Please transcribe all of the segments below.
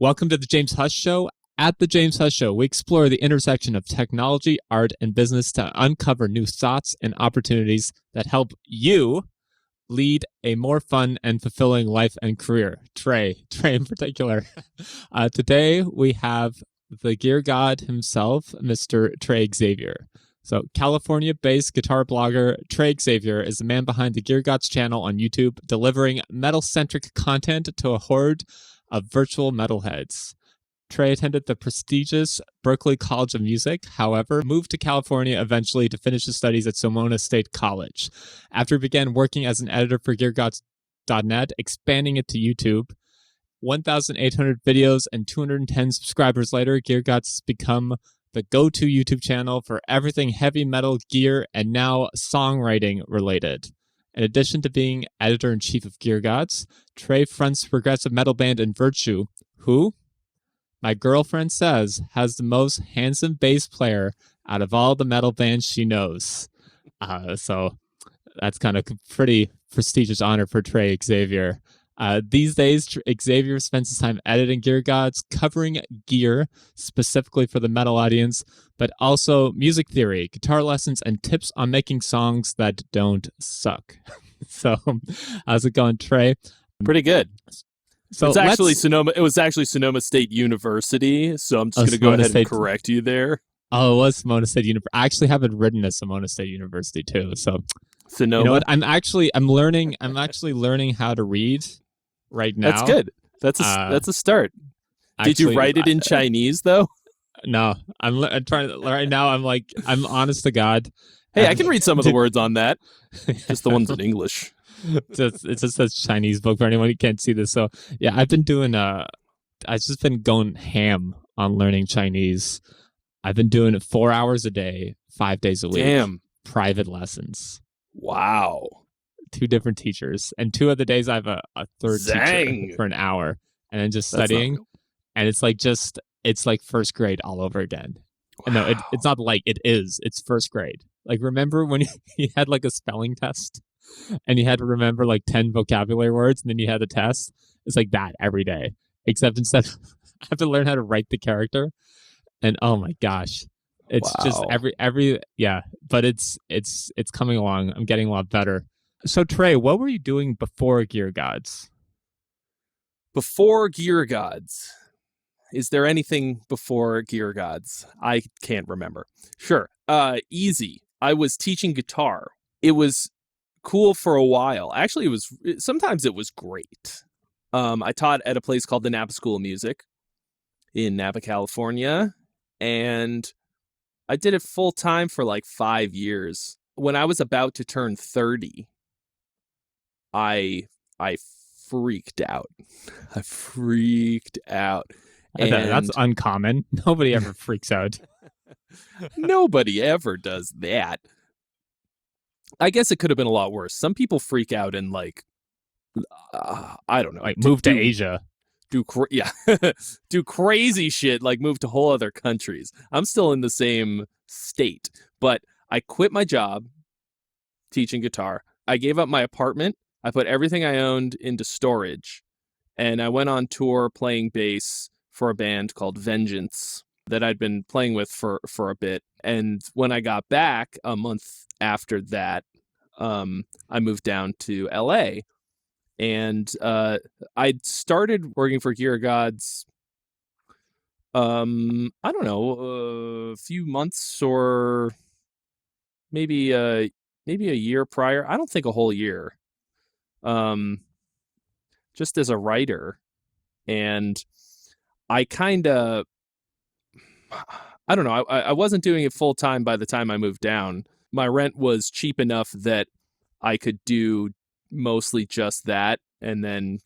Welcome to the James Hush Show. At the James Hush Show, we explore the intersection of technology, art, and business to uncover new thoughts and opportunities that help you lead a more fun and fulfilling life and career. Trey in particular. Today, we have the gear god himself, Mr. Trey Xavier. So, California-based guitar blogger Trey Xavier is the man behind the Gear Gods channel on YouTube, delivering metal-centric content to a horde of virtual metalheads. Trey attended the prestigious Berklee College of Music, however, moved to California eventually to finish his studies at Sonoma State College. After he began working as an editor for GearGods.net, expanding it to YouTube, 1,800 videos and 210 subscribers later, GearGods has become the go-to YouTube channel for everything heavy metal gear and now songwriting related. In addition to being editor-in-chief of Gear Gods, Trey fronts progressive metal band In Virtue, who, my girlfriend says, has the most handsome bass player out of all the metal bands she knows. So that's kind of a pretty prestigious honor for Trey Xavier. These days, Xavier spends his time editing Gear Gods, covering gear specifically for the metal audience, but also music theory, guitar lessons, and tips on making songs that don't suck. So, how's it going, Trey? Pretty good. So it's actually Sonoma. It was actually Sonoma State University. So I'm just going to go ahead and correct you there. Oh, it was Sonoma State University. I actually have it written as Sonoma State University too. So Sonoma. You know what? I'm actually learning how to read right now. That's good. That's a start. Did you write it in Chinese though? No, I'm trying to, right now. I'm honest to God. Hey, I can read some of the words on that. Just the ones in English. It just says Chinese book for anyone who can't see this. So yeah, I've just been going ham on learning Chinese. I've been doing it 4 hours a day, 5 days a week. Damn. Private lessons. Wow. 2 different teachers, and 2 other days I have a third teacher for an hour, and then just studying. And it's like first grade all over again. Wow. No, it's not like it is. It's first grade. Like, remember when you had like a spelling test and you had to remember like 10 vocabulary words and then you had a test? It's like that every day, except instead I have to learn how to write the character. And oh my gosh, it's just every yeah, but it's coming along. I'm getting a lot better. So Trey, what were you doing before Gear Gods? Before Gear Gods? Is there anything before Gear Gods? I can't remember. Sure. Easy. I was teaching guitar. It was cool for a while. Actually, sometimes it was great. I taught at a place called the Napa School of Music in Napa, California, and I did it full time for like 5 years. When I was about to turn 30, I freaked out. I freaked out. And that's uncommon. Nobody ever freaks out. Nobody ever does that. I guess it could have been a lot worse. Some people freak out and like, I don't know, like move to Asia, do crazy shit, like move to whole other countries. I'm still in the same state, but I quit my job teaching guitar. I gave up my apartment. I put everything I owned into storage, and I went on tour playing bass for a band called Vengeance that I'd been playing with for a bit. And when I got back a month after that, I moved down to LA, and I'd started working for Gear Gods, I don't know, a few months or maybe a year prior. I don't think a whole year. Just as a writer. And I kind of, I don't know, I wasn't doing it full time by the time I moved down. My rent was cheap enough that I could do mostly just that and then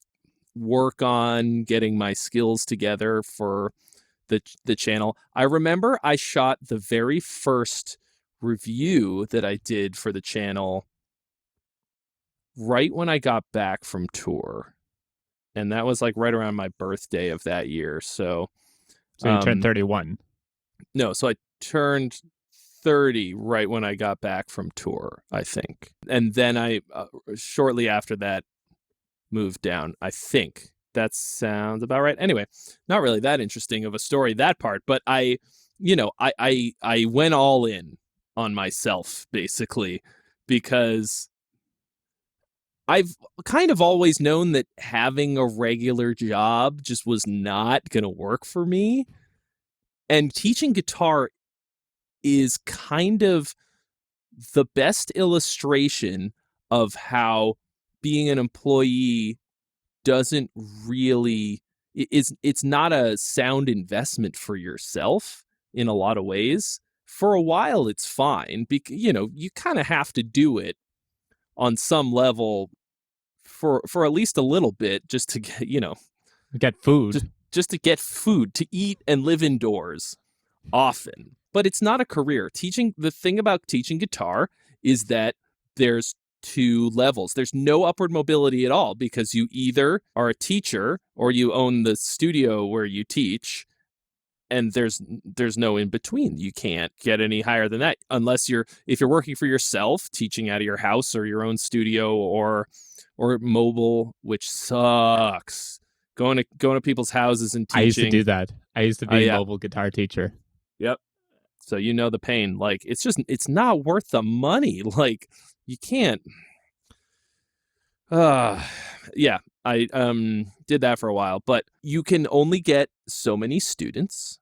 work on getting my skills together for the channel. I remember I shot the very first review that I did for the channel right when I got back from tour. And that was like right around my birthday of that year. So you turned 31. No, so I turned 30 right when I got back from tour, I think. And then I, shortly after that, moved down, I think. That sounds about right. Anyway, not really that interesting of a story, that part, but I went all in on myself, basically, because I've kind of always known that having a regular job just was not going to work for me. And teaching guitar is kind of the best illustration of how being an employee doesn't really it's not a sound investment for yourself in a lot of ways. For a while it's fine because you kind of have to do it on some level for at least a little bit, just to get Get food. just to get food to eat and live indoors often. But it's not a career. The thing about teaching guitar is that there's two levels. There's no upward mobility at all, because you either are a teacher or you own the studio where you teach, and there's no in between. You can't get any higher than that unless if you're working for yourself, teaching out of your house or your own studio or mobile, which sucks. Going to people's houses and teaching. I used to do that. I used to be a mobile guitar teacher. Yep. So the pain. Like, it's not worth the money. Like, you can't. Yeah, I did that for a while, but you can only get so many students,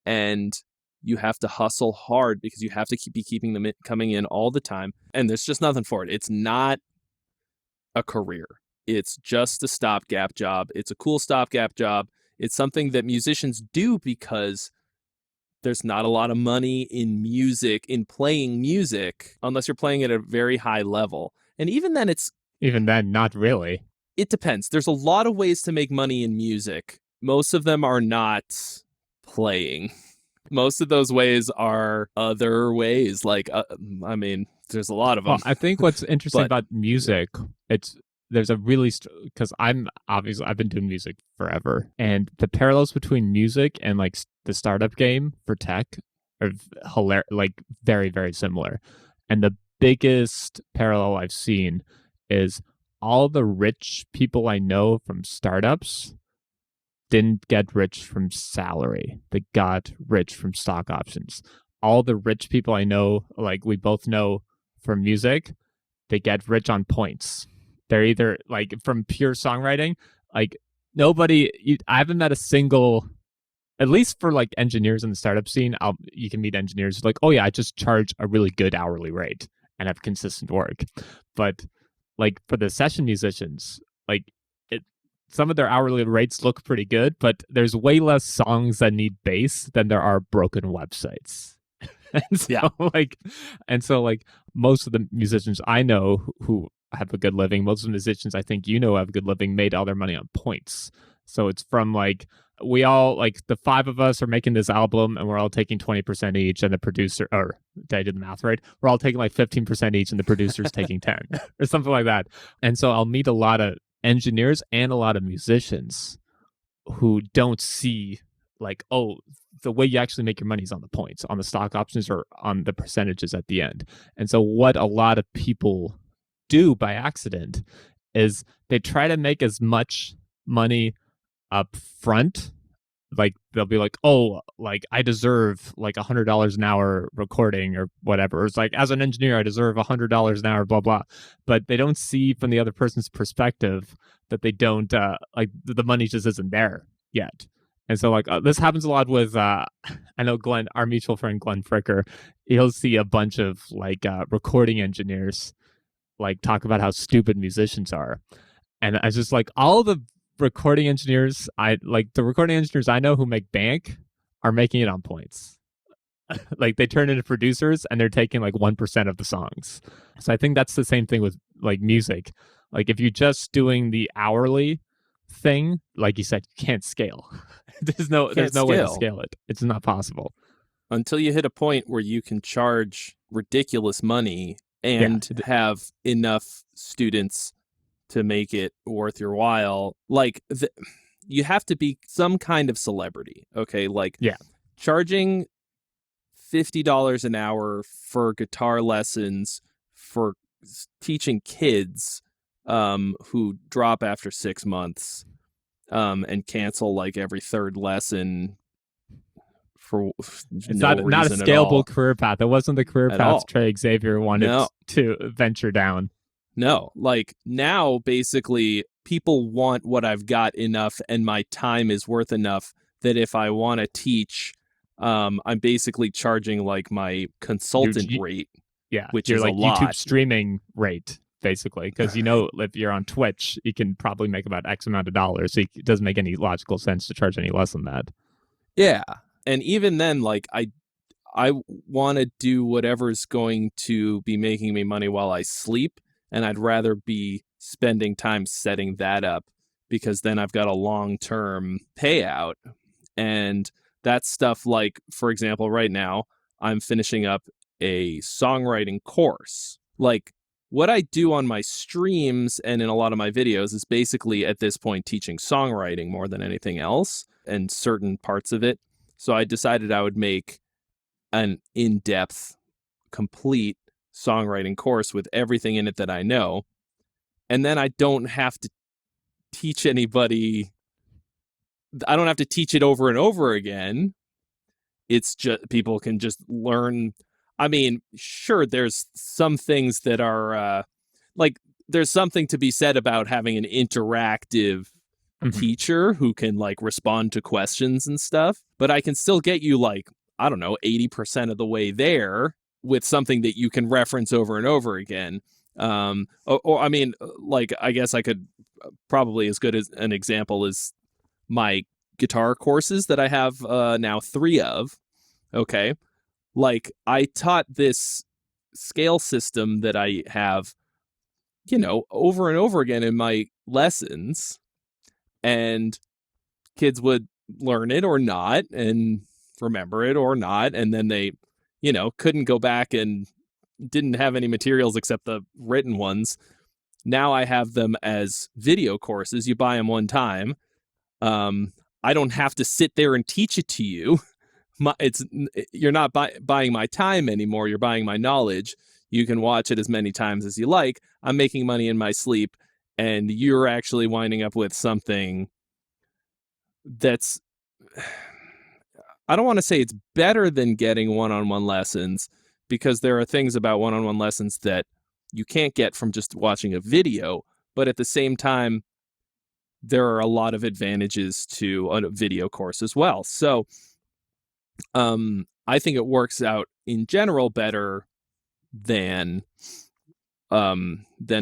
and you have to hustle hard because you have to be keeping them coming in all the time, and there's just nothing for it. It's not a career. It's just a stopgap job. It's a cool stopgap job. It's something that musicians do because there's not a lot of money in music, in playing music, unless you're playing at a very high level. And even then, not really. It depends. There's a lot of ways to make money in music. Most of them are not playing. Most of those ways are other ways. Like, there's a lot of them. Well, I think what's interesting about music, there's a really, because I've been doing music forever, and the parallels between music and like the startup game for tech are very, very similar. And the biggest parallel I've seen is all the rich people I know from startups didn't get rich from salary. They got rich from stock options. All the rich people I know, like we both know from music, they get rich on points. They're either like from pure songwriting, like I haven't met a single, at least for like engineers in the startup scene, you can meet engineers like, oh yeah, I just charge a really good hourly rate and have consistent work. But like for the session musicians, like some of their hourly rates look pretty good, but there's way less songs that need bass than there are broken websites. And so most of the musicians I know who have a good living, most of the musicians I think have a good living, made all their money on points. So it's from like, we all, like the five of us are making this album and we're all taking 20% each, and the producer, or did I do the math right? We're all taking like 15% each and the producer's taking 10 or something like that. And so I'll meet a lot of engineers and a lot of musicians who don't see like, oh, the way you actually make your money is on the points, on the stock options, or on the percentages at the end. And so what a lot of people do by accident is they try to make as much money up front. Like they'll be like, oh, like I deserve like $100 an hour recording or whatever. It's like, as an engineer, I deserve $100 an hour, blah, blah. But they don't see from the other person's perspective that they don't, like the money just isn't there yet. And so like this happens a lot with, I know Glenn, our mutual friend, Glenn Fricker, he'll see a bunch of like recording engineers like talk about how stupid musicians are. And I just like all the recording engineers I know who make bank are making it on points. Like they turn into producers and they're taking like 1% of the songs. So I think that's the same thing with like music. Like if you're just doing the hourly thing, like you said, you can't scale. there's no way to scale it. It's not possible until you hit a point where you can charge ridiculous money and have enough students to make it worth your while. Like you have to be some kind of celebrity. Okay. Like charging $50 an hour for guitar lessons for teaching kids who drop after 6 months and cancel like every third lesson for It's no not a reason at scalable all. career path. It wasn't the career At path all. Trey Xavier wanted No. to venture down. No, like now, basically, people want what I've got enough, and my time is worth enough that if I want to teach, I'm basically charging like my consultant rate, which you're is like a lot. YouTube streaming rate, basically, because if you're on Twitch, you can probably make about X amount of dollars. So it doesn't make any logical sense to charge any less than that. Yeah, and even then, like I want to do whatever's going to be making me money while I sleep. And I'd rather be spending time setting that up because then I've got a long-term payout. And that's stuff like, for example, right now, I'm finishing up a songwriting course. Like what I do on my streams and in a lot of my videos is basically at this point teaching songwriting more than anything else and certain parts of it. So I decided I would make an in-depth, complete songwriting course with everything in it that I know. And then I don't have to teach anybody. I don't have to teach it over and over again. It's just people can just learn. I mean, sure, there's some things that are like there's something to be said about having an interactive teacher who can like respond to questions and stuff. But I can still get you like, I don't know, 80% of the way there with something that you can reference over and over again. Or I mean, like, I guess I could probably as good as an example is my guitar courses that I have now 3 of. Okay. Like I taught this scale system that I have, over and over again in my lessons, and kids would learn it or not and remember it or not. And then they, couldn't go back and didn't have any materials except the written ones. Now I have them as video courses. You buy them one time. I don't have to sit there and teach it to you. You're not buying my time anymore. You're buying my knowledge. You can watch it as many times as you like. I'm making money in my sleep, and you're actually winding up with something that's, I don't want to say it's better than getting one-on-one lessons, because there are things about one-on-one lessons that you can't get from just watching a video. But at the same time, there are a lot of advantages to a video course as well. So I think it works out in general better than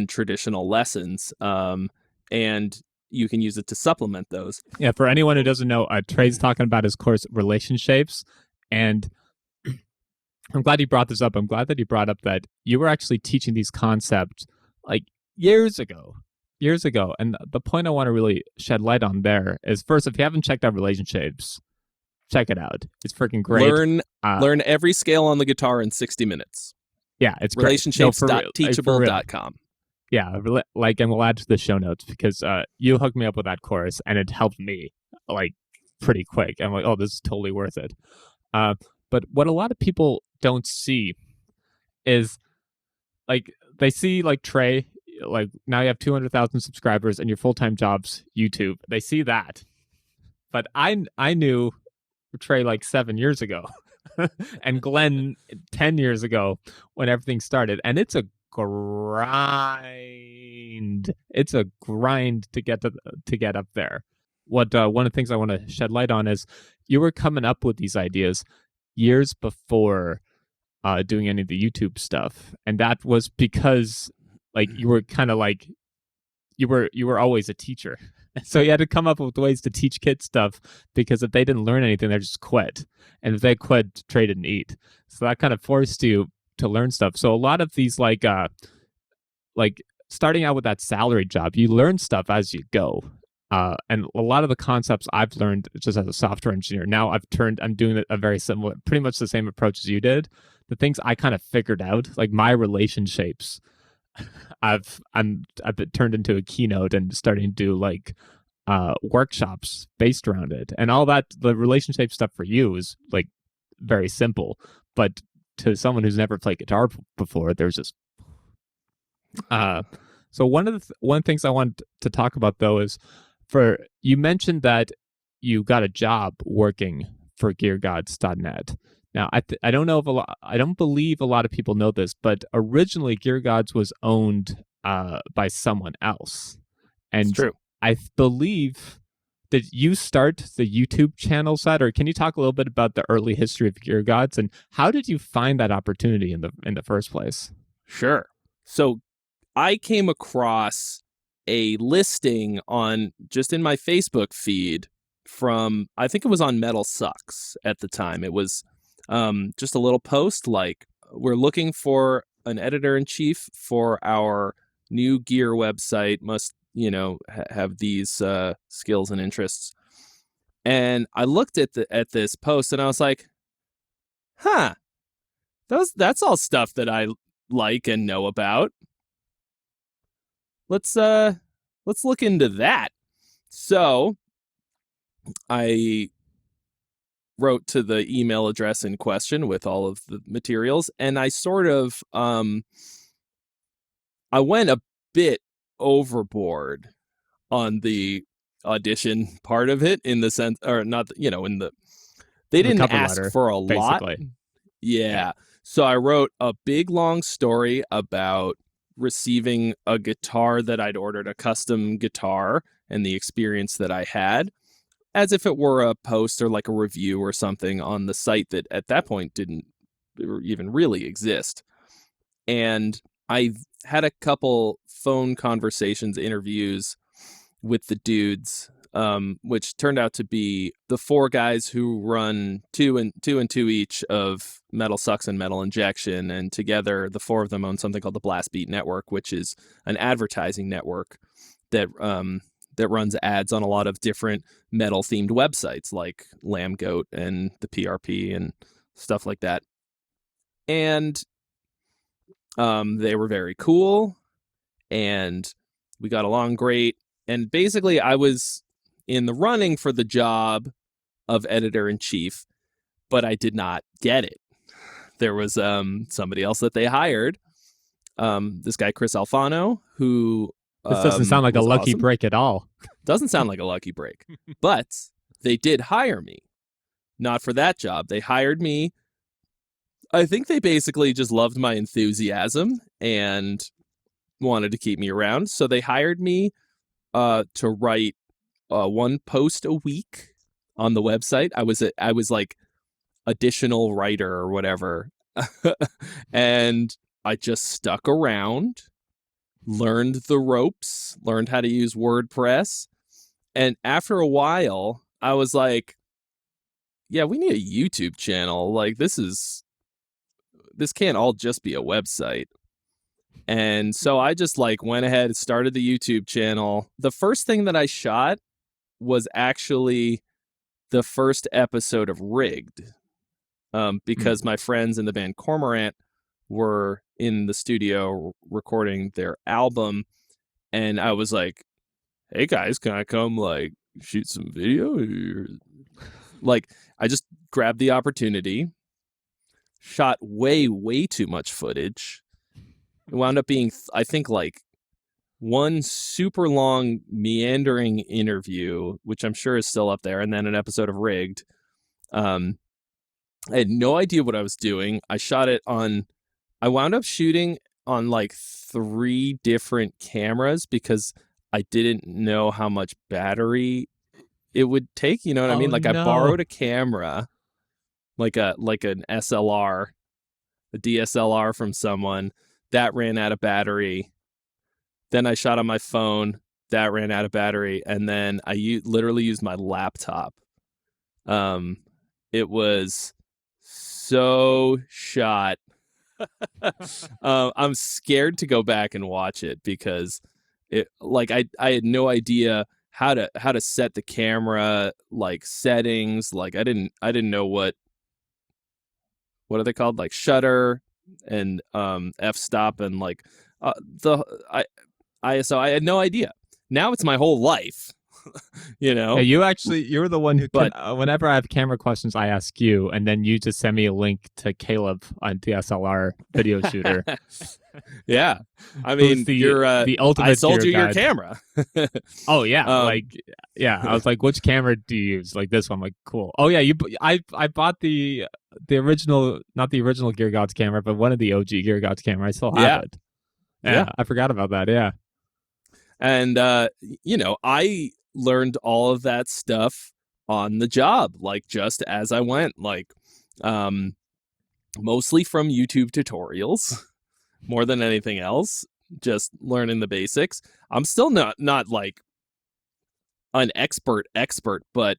traditional lessons. And you can use it to supplement those. Yeah, for anyone who doesn't know, Trey's talking about his course, Relationships. And I'm glad you brought this up. I'm glad that you brought up that you were actually teaching these concepts like years ago. And the point I want to really shed light on there is, first, if you haven't checked out Relationships, check it out. It's freaking great. Learn every scale on the guitar in 60 minutes. Yeah, it's relationships.teachable.com. Yeah, and we'll add to the show notes, because you hooked me up with that course and it helped me like pretty quick. I'm like, oh, this is totally worth it. But what a lot of people don't see is, like, they see like Trey, like now you have 200,000 subscribers and your full-time job's YouTube. They see that. But I knew Trey like 7 years ago and Glenn 10 years ago when everything started. And it's a grind. It's a grind to get up there. What one of the things I want to shed light on is you were coming up with these ideas years before doing any of the YouTube stuff, and that was because like you were kind of like you were always a teacher, so you had to come up with ways to teach kids stuff, because if they didn't learn anything, they just quit, and if they quit, Trey didn't eat. So that kind of forced you to learn stuff. So a lot of these like starting out with that salary job, you learn stuff as you go. And a lot of the concepts I've learned just as a software engineer, now I'm doing a very similar, pretty much the same approach as you did. The things I kind of figured out, like my relationships, I've turned into a keynote and starting to do like workshops based around it, and all that. The relationship stuff for you is like very simple, but to someone who's never played guitar before, there's just so one of the things I want to talk about though is for you mentioned that you got a job working for GearGods.net. Now, I don't know if I don't believe a lot of people know this, but originally GearGods was owned by someone else, It's and true. I believe did you start the YouTube channel side, or can you talk a little bit about the early history of GearGods and how did you find that opportunity in the first place? Sure. So I came across a listing on just in my Facebook feed from, I think it was on Metal Sucks at the time. It was just a little post like, we're looking for an editor-in-chief for our new gear website, must, have these skills and interests. And I looked at this post and I was like, huh, that's all stuff that I like and know about. Let's look into that. So I wrote to the email address in question with all of the materials, and I sort of I went a bit overboard on the audition part of it, in the sense, or not, in the, they The didn't cover ask letter, for a lot. basically. Yeah. So I wrote a big long story about receiving a guitar that I'd ordered, a custom guitar, and the experience that I had, as if it were a post or like a review or something on the site that at that point didn't even really exist. And I had a couple phone conversations, interviews with the dudes, which turned out to be the four guys who run two and two each of Metal Sucks and Metal Injection, and together the four of them own something called the Blast Beat Network, which is an advertising network that that runs ads on a lot of different metal themed websites like Lamb Goat and the PRP and stuff like that. And they were very cool, and we got along great. And basically, I was in the running for the job of editor-in-chief, but I did not get it. There was somebody else that they hired, this guy, Chris Alfano, who This doesn't sound like a was lucky awesome. break at all. Doesn't sound like a lucky break. But they did hire me. Not for that job. They hired me. I think they basically just loved my enthusiasm and wanted to keep me around. So they hired me to write one post a week on the website. I was like additional writer or whatever. And I just stuck around, learned the ropes, learned how to use WordPress. And after a while, I was like, yeah, we need a YouTube channel. Like, this can't all just be a website. And so I just like went ahead and started the YouTube channel. The first thing that I shot was actually the first episode of Rigged, because my friends in the band Cormorant were in the studio recording their album. And I was like, hey guys, can I come like shoot some video? Like, I just grabbed the opportunity, shot way, way too much footage. It wound up being, I think, like one super long meandering interview, which I'm sure is still up there, and then an episode of Rigged. I had no idea what I was doing. I wound up shooting on like 3 different cameras because I didn't know how much battery it would take. You know what I mean? Like, no. I borrowed a camera, like an SLR, a DSLR from someone that ran out of battery. Then I shot on my phone that ran out of battery, and then I literally used my laptop. It was so shot. I'm scared to go back and watch it because it, like, I had no idea how to set the camera, like settings. Like, I didn't know what are they called, like shutter and f-stop and like so I had no idea. Now it's my whole life. you Yeah, know. you're the one who can. But Whenever I have camera questions, I ask you, and then you just send me a link to Caleb on DSLR video shooter, yeah, I who's mean, you're the I ultimate sold gear you your guide. camera. Oh yeah, um like yeah. I was like, which camera do you use? Like this one. I'm like, cool. Oh yeah, I bought the original, not the original Gear Gods camera, but one of the OG Gear Gods camera. I still have yeah, it. yeah. Yeah, I forgot about that. Yeah. And I learned all of that stuff on the job, like just as I went, like um mostly from YouTube tutorials more than anything else, just learning the basics. I'm still not like an expert, but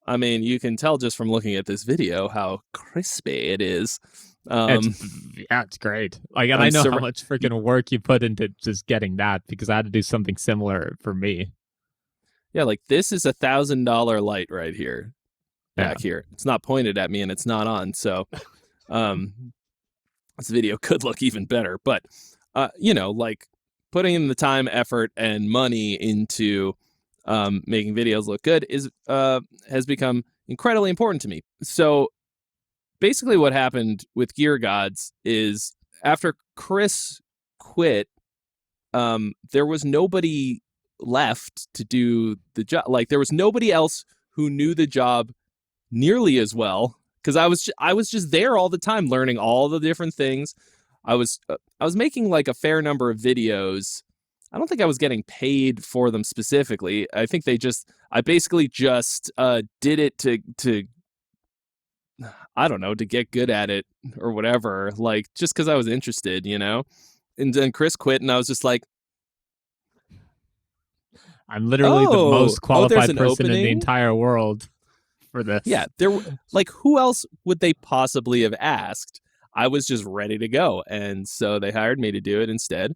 I mean, you can tell just from looking at this video how crispy it is. It's Um yeah, it's great. Like, and I I'm know how sur- much freaking work you put into just getting that because I had to do something similar for me. yeah, like this is $1,000 light right here, Yeah. back here. It's not pointed at me and it's not on, so um this video could look even better. But like putting in the time, effort, and money into making videos look good is has become incredibly important to me. So basically what happened with Gear Gods is after Chris quit, there was nobody left to do the job. Like there was nobody else who knew the job nearly as well, because I was just there all the time learning all the different things. I was making like a fair number of videos. I don't think I was getting paid for them specifically. I think I basically just did it to I don't know, to get good at it or whatever, like just because I was interested, you know. And then Chris quit, and I was just like, I'm literally the oh, most there's qualified an person in the opening. entire world for Yeah, this. like who else would they possibly have asked? I was just ready to go, and so they hired me to do it instead.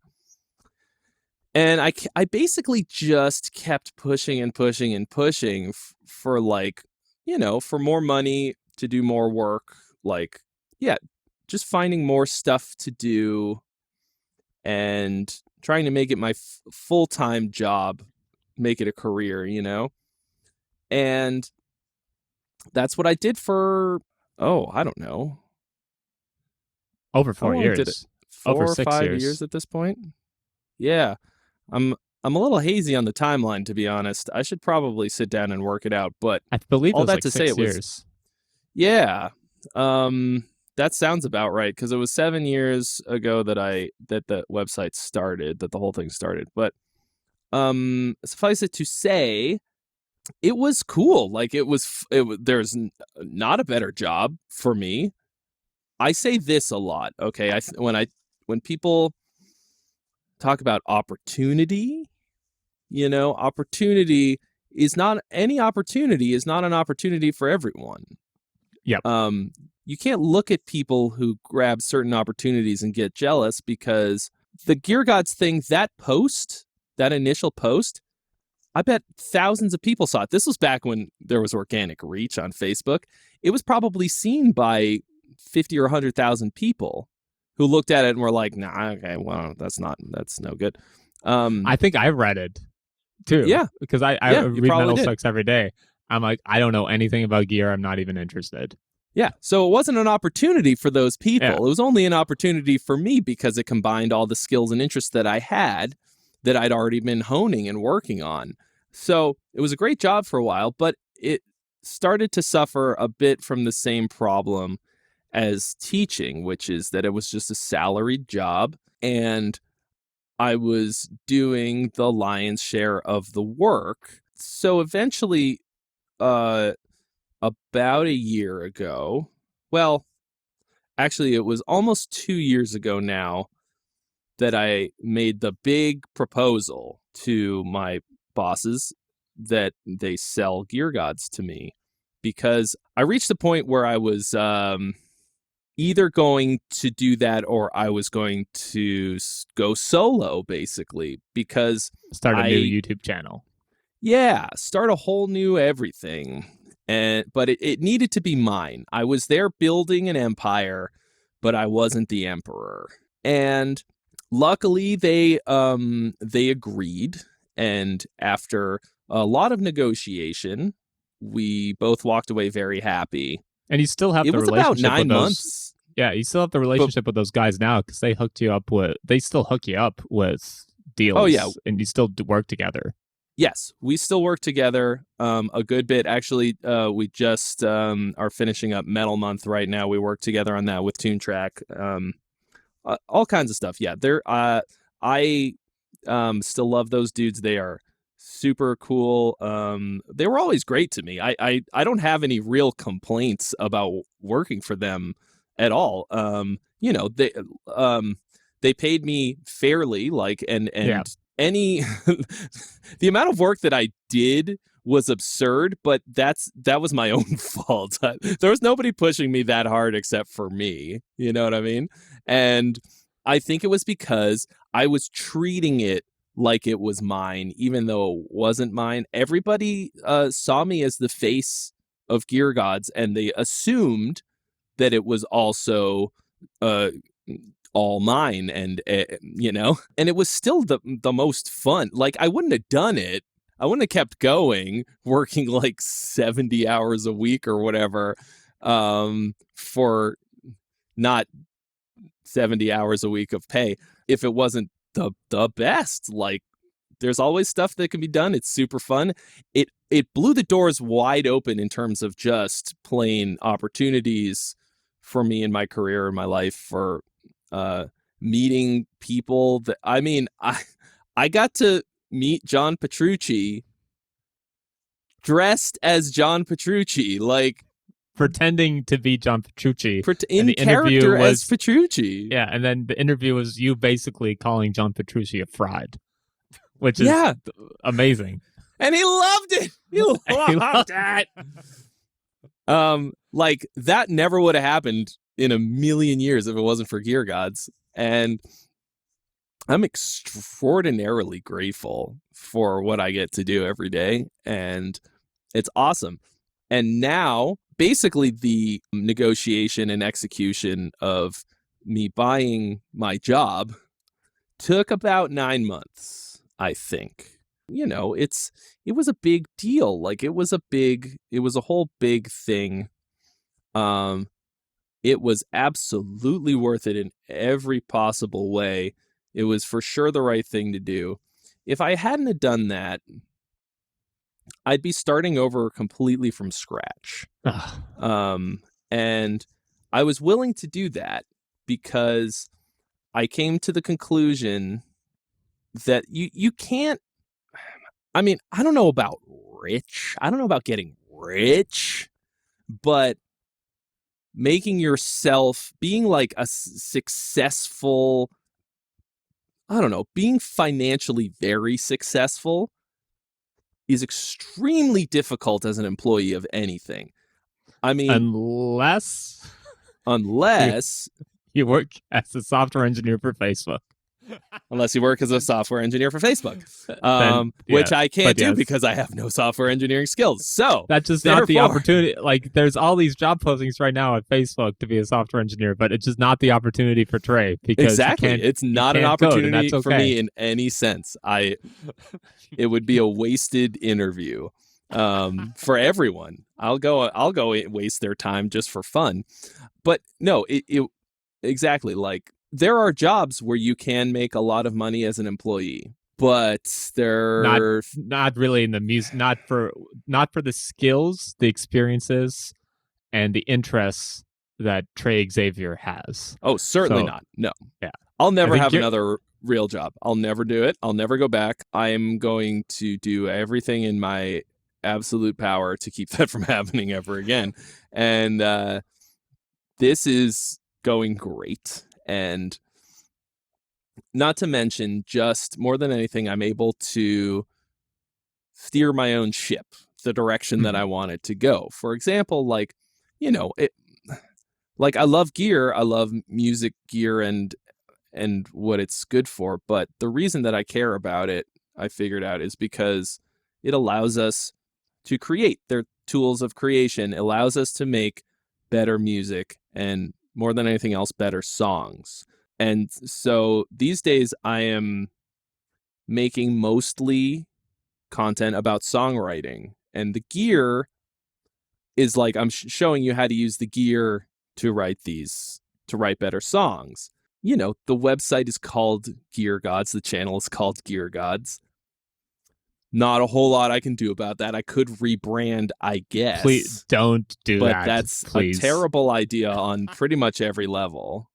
And I basically just kept pushing and pushing and pushing for like, for more money, to do more work, like, yeah, just finding more stuff to do and trying to make it my full-time job, make it a career, And that's what I did for, I don't know. Over How four long did it? years. Over 4 or 6 5 years years. at this point? Yeah. I'm a little hazy on the timeline, to be honest. I should probably sit down and work it out, but I believe it all was that like to say, it 6 was, years. yeah. That sounds about right, because it was 7 years ago that the website started, that the whole thing started. But suffice it to say, it was cool. Like there's not a better job for me. I say this a lot, okay? When people talk about opportunity, opportunity is not any opportunity is not an opportunity for everyone. Yep. You can't look at people who grab certain opportunities and get jealous, because the Gear Gods thing, that initial post, I bet thousands of people saw it. This was back when there was organic reach on Facebook. It was probably seen by 50 or 100,000 people who looked at it and were like, nah, okay, well, that's no good. I think I read it too. Yeah. Because I Yeah, you read probably Metal did. Sucks every day. I'm like, I don't know anything about gear. I'm not even interested. Yeah. So it wasn't an opportunity for those people. Yeah. It was only an opportunity for me, because it combined all the skills and interests that I had, that I'd already been honing and working on. So it was a great job for a while, but it started to suffer a bit from the same problem as teaching, which is that it was just a salaried job, and I was doing the lion's share of the work. So eventually, about a year ago, well, actually, it was almost 2 years ago now, that I made the big proposal to my bosses that they sell Gear Gods to me, because I reached the point where I was either going to do that, or I was going to go solo, basically, because Start a new YouTube channel. Yeah, start a whole new everything. But it needed to be mine. I was there building an empire, but I wasn't the emperor. And luckily they agreed, and after a lot of negotiation. We both walked away very happy. And you still have It the was about relationship 9 with those. months. Yeah, you still have the relationship with those guys now because they hooked you up with. They still hook you up with deals. Oh, yeah. And you still work together. Yes, we still work together a good bit. Actually, we just are finishing up Metal Month right now. We work together on that with TuneTrack. All kinds of stuff. Yeah, I still love those dudes. They are super cool. They were always great to me. I don't have any real complaints about working for them at all. They paid me fairly, like and Yeah. any the amount of work that I did was absurd, but that was my own fault. There was nobody pushing me that hard except for me. You know what I mean? And I think it was because I was treating it like it was mine, even though it wasn't mine. Everybody saw me as the face of Gear Gods, and they assumed that it was also all mine, and and it was still the most fun. Like, I wouldn't have done it. I wouldn't have kept going, working like 70 hours a week or whatever, for not 70 hours a week of pay if it wasn't the best. Like, there's always stuff that can be done. It's super fun. It blew the doors wide open in terms of just plain opportunities for me in my career, in my life, for meeting people that, I mean, I got to meet John Petrucci dressed as John Petrucci, like pretending to be John Petrucci. In character as Petrucci. Yeah, and then the interview was you basically calling John Petrucci a fraud, which is amazing. And he loved it. He loved it. Like, that never would have happened in a million years if it wasn't for Gear Gods. And I'm extraordinarily grateful for what I get to do every day. And it's awesome. And now, basically, the negotiation and execution of me buying my job took about 9 months, I think. It was a big deal. Like, it was a whole big thing. It was absolutely worth it in every possible way. It was for sure the right thing to do. If I hadn't have done that, I'd be starting over completely from scratch. And I was willing to do that because I came to the conclusion that you can't, I mean, I don't know about rich. I don't know about getting rich, but making yourself, being like a successful, I don't know, being financially very successful is extremely difficult as an employee of anything. I mean, unless you work as a software engineer for Facebook. Unless you work as a software engineer for Facebook, which I can't do because I have no software engineering skills. So that's just not the opportunity. Like, there's all these job postings right now at Facebook to be a software engineer, but it's just not the opportunity for Trey. Because exactly, it's not an opportunity for me in any sense. It would be a wasted interview for everyone. I'll go waste their time just for fun. But no, it exactly, like, there are jobs where you can make a lot of money as an employee, but they're not really in the music, not for the skills, the experiences, and the interests that Trey Xavier has. Oh, certainly not. No. Yeah. I'll never have another real job. I'll never do it. I'll never go back. I'm going to do everything in my absolute power to keep that from happening ever again. And this is going great. And not to mention, just more than anything, I'm able to steer my own ship the direction that I want it to go. For example, like, like, I love gear. I love music gear and what it's good for. But the reason that I care about it, I figured out, is because it allows us to create. They're tools of creation. It allows us to make better music and, more than anything else, better songs. And so these days I am making mostly content about songwriting, and the gear is like I'm showing you how to use the gear to write better songs. The website is called Gear Gods. The channel is called Gear Gods. Not a whole lot I can do about that. I could rebrand, I guess. Please don't do but that. But that's please. A terrible idea on pretty much every level.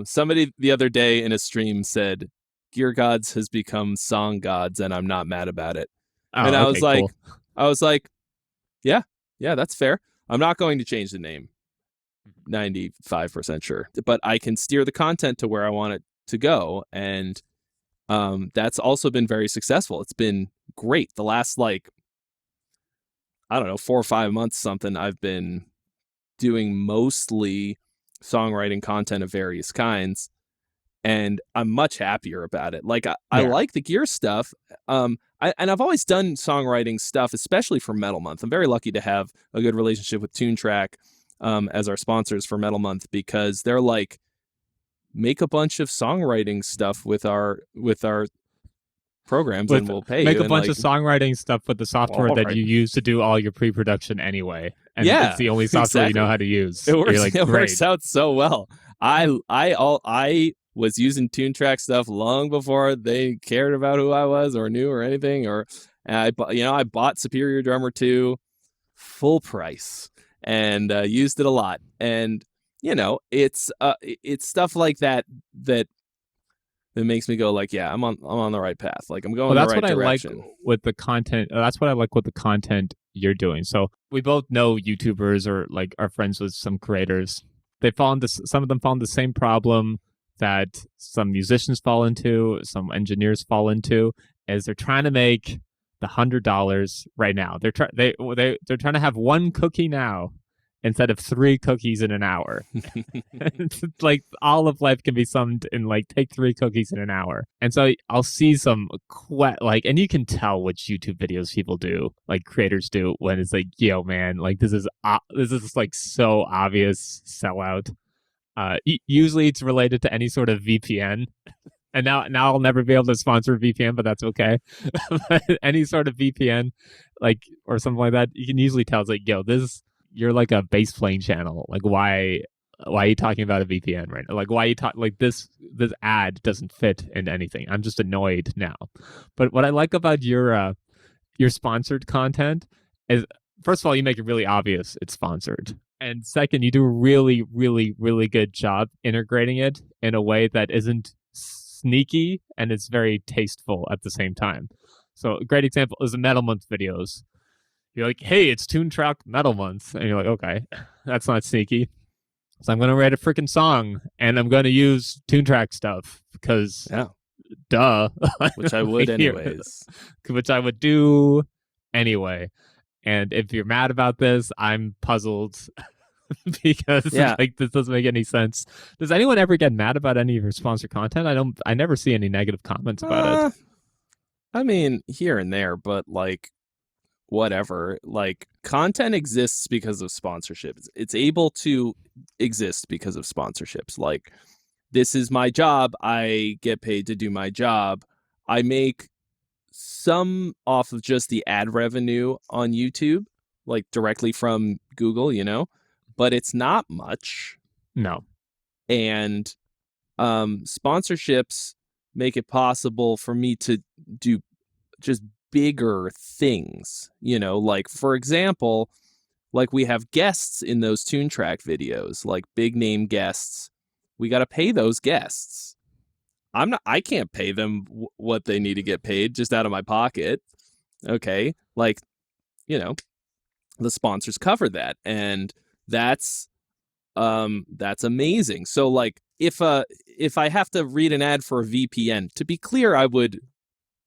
Somebody the other day in a stream said, Gear Gods has become Song Gods, and I'm not mad about it. And I was like, cool. I was like, yeah, that's fair. I'm not going to change the name. 95% sure. But I can steer the content to where I want it to go. And that's also been very successful. It's been great. The last 4 or 5 months, something, I've been doing mostly songwriting content of various kinds, and I'm much happier about it. I like the gear stuff. I've always done songwriting stuff, especially for Metal Month. I'm very lucky to have a good relationship with TuneTrack as our sponsors for Metal Month, because they're like, make a bunch of songwriting stuff with our programs and we'll pay you. Make a bunch of songwriting stuff with the software that you use to do all your pre-production anyway. And it's the only software you know how to use. It works out so well. I was using TuneTrack stuff long before they cared about who I was or knew or anything. I bought Superior Drummer 2 full price and used it a lot. And it's stuff like that makes me go like, yeah, I'm on the right path. Like, I'm going in the right direction. That's what I like with the content. That's what I like with the content you're doing. So we both know YouTubers or are friends with some creators. Some of them fall into the same problem that some musicians fall into, some engineers fall into, is they're trying to make the $100 right now. They're trying to have one cookie now instead of 3 cookies in an hour. All of life can be summed in take 3 cookies in an hour. And so I'll see some and you can tell which YouTube videos people do, creators do, when it's yo man, this is so obvious sellout. Usually it's related to any sort of VPN. And now I'll never be able to sponsor a VPN, but that's okay. Any sort of VPN, or something like that, you can usually tell it's yo, you're a bass playing channel. Why are you talking about a VPN right now? Why are you this ad doesn't fit into anything. I'm just annoyed now. But what I like about your sponsored content is, first of all, you make it really obvious it's sponsored. And second, you do a really, really, really good job integrating it in a way that isn't sneaky and it's very tasteful at the same time. So a great example is the Metal Month videos. You're like, hey, it's TuneTrack Metal Month. And you're like, okay, that's not sneaky. So I'm going to write a freaking song and I'm going to use TuneTrack stuff because, duh. Which I would anyways. Which I would do anyway. And if you're mad about this, I'm puzzled because this doesn't make any sense. Does anyone ever get mad about any of your sponsored content? I never see any negative comments about it. I mean, here and there, but whatever. Content exists because of sponsorships. It's able to exist because of sponsorships. This is my job. I get paid to do my job. I make some off of just the ad revenue on YouTube, directly from Google, but it's not much. No. And sponsorships make it possible for me to do just bigger things, for example, we have guests in those TuneTrack videos, big name guests. We got to pay those guests. I can't pay them what they need to get paid just out of my pocket. Okay. The sponsors cover that. And that's amazing. So if I have to read an ad for a VPN, to be clear, I would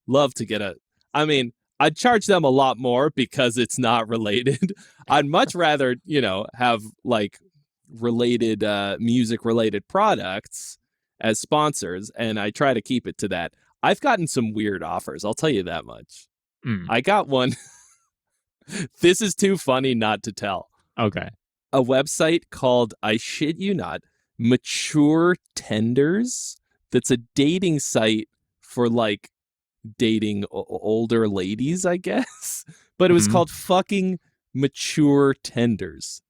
love to I'd charge them a lot more because it's not related. I'd much rather, have related, music related products as sponsors, and I try to keep it to that. I've gotten some weird offers, I'll tell you that much. I got one. This is too funny not to tell. Okay. A website called, I shit you not, Mature Tenders. That's a dating site for dating older ladies, I guess. But it was called fucking Mature Tenders.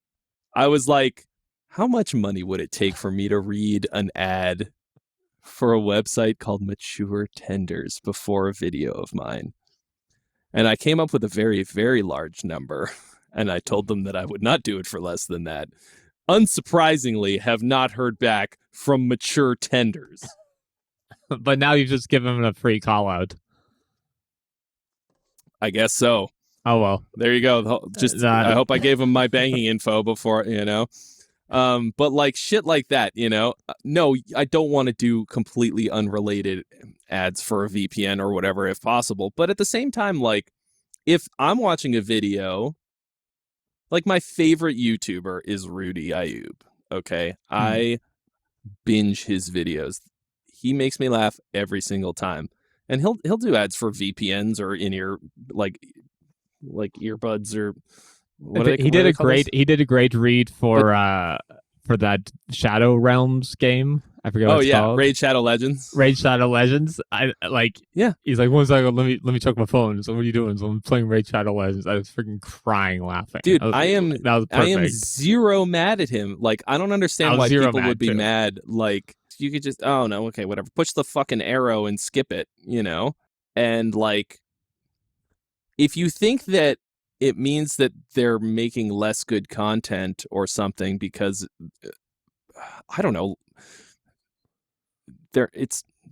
I was like, how much money would it take for me to read an ad for a website called Mature Tenders before a video of mine? And I came up with a very, very large number, and I told them that I would not do it for less than that. Unsurprisingly, have not heard back from Mature Tenders. But now you've just given them a free call out. I guess so. Oh, well. There you go. Just I hope I gave them my banking info before, but like shit like that, no, I don't want to do completely unrelated ads for a VPN or whatever if possible. But at the same time, like if I'm watching a video, like my favorite YouTuber is Rudy Ayub. Okay. I binge his videos. He makes me laugh every single time. And he'll do ads for VPNs or in-ear like earbuds or he did a great read for that Shadow Realms game. I forget what it's called. Raid Shadow Legends. He's like, 1 second, let me check my phone. So what are you doing? So I'm playing Raid Shadow Legends. I was freaking crying laughing. Dude, I am zero mad at him. Like, I don't understand why people would be mad. Like, you could just, oh no, okay, whatever. Push the fucking arrow and skip it, And like, if you think that it means that they're making less good content or something because I don't know,